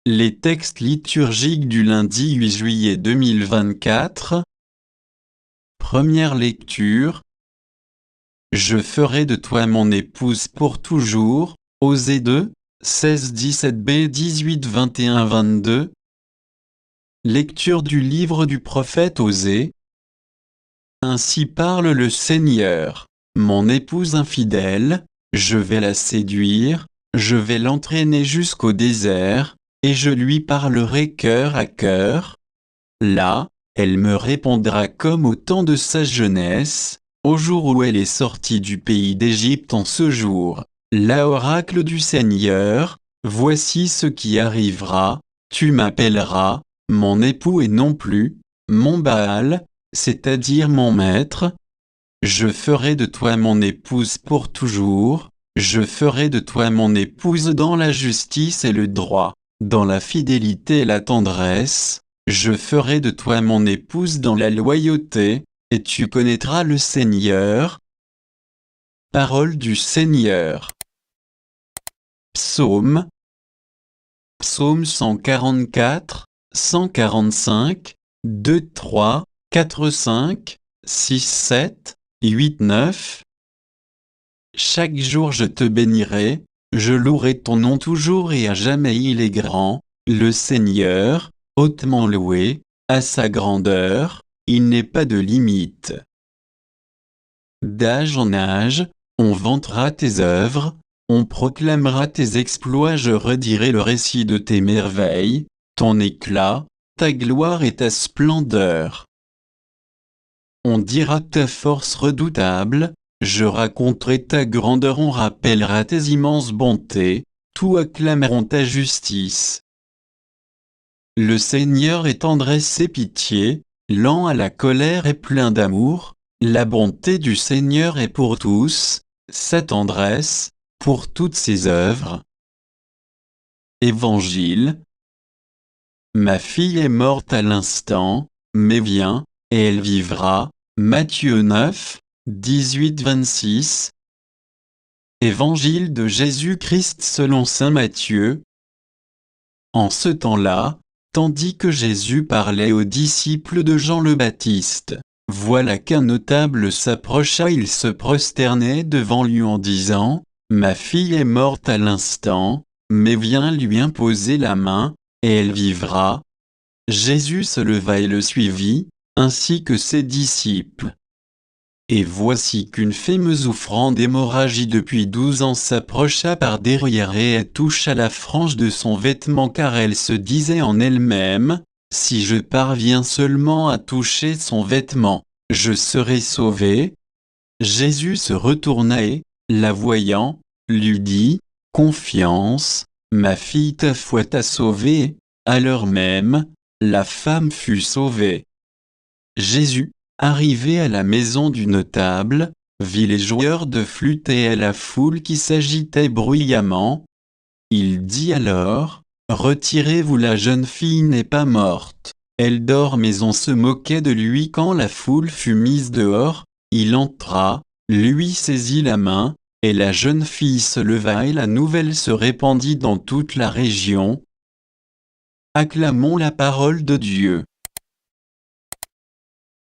Les textes liturgiques du lundi 8 juillet 2024. Première lecture. Je ferai de toi mon épouse pour toujours. Osée 2, 16-17b 18-21-22. Lecture du livre du prophète Osée. Ainsi parle le Seigneur. Mon épouse infidèle, je vais la séduire, je vais l'entraîner jusqu'au désert, et je lui parlerai cœur à cœur. Là, elle me répondra comme au temps de sa jeunesse, au jour où elle est sortie du pays d'Égypte. En ce jour, là oracle du Seigneur, voici ce qui arrivera, tu m'appelleras, mon époux et non plus, mon Baal, c'est-à-dire mon maître. Je ferai de toi mon épouse pour toujours, je ferai de toi mon épouse dans la justice et le droit, dans la fidélité et la tendresse, je ferai de toi mon épouse dans la loyauté, et tu connaîtras le Seigneur. Parole du Seigneur. Psaume. Psaume 144, 145, 2, 3, 4, 5, 6, 7, 8, 9. Chaque jour je te bénirai, je louerai ton nom toujours et à jamais. Il est grand, le Seigneur, hautement loué, à sa grandeur, il n'est pas de limite. D'âge en âge, on vantera tes œuvres, on proclamera tes exploits. Je redirai le récit de tes merveilles, ton éclat, ta gloire et ta splendeur. On dira ta force redoutable, je raconterai ta grandeur, on rappellera tes immenses bontés, tous acclameront ta justice. Le Seigneur est tendresse et pitié, lent à la colère et plein d'amour, la bonté du Seigneur est pour tous, sa tendresse, pour toutes ses œuvres. Évangile. Ma fille est morte à l'instant, mais viens, et elle vivra. Matthieu 9, 18-26. Évangile de Jésus-Christ selon saint Matthieu. En ce temps-là, tandis que Jésus parlait aux disciples de Jean le Baptiste, voilà qu'un notable s'approcha, il se prosternait devant lui en disant, « Ma fille est morte à l'instant, mais viens lui imposer la main, et elle vivra. » Jésus se leva et le suivit, ainsi que ses disciples. Et voici qu'une femme souffrant d'hémorragie depuis 12 ans s'approcha par derrière et elle toucha la frange de son vêtement, car elle se disait en elle-même, « Si je parviens seulement à toucher son vêtement, je serai sauvée. » Jésus se retourna et, la voyant, lui dit, « Confiance, ma fille, ta foi t'a sauvée. » À l'heure même, la femme fut sauvée. Jésus, arrivé à la maison du notable, vit les joueurs de flûte et la foule qui s'agitait bruyamment. Il dit alors, « Retirez-vous, la jeune fille n'est pas morte, elle dort. » Mais on se moquait de lui. Quand la foule fut mise dehors, il entra, lui saisit la main, et la jeune fille se leva et la nouvelle se répandit dans toute la région. Acclamons la parole de Dieu.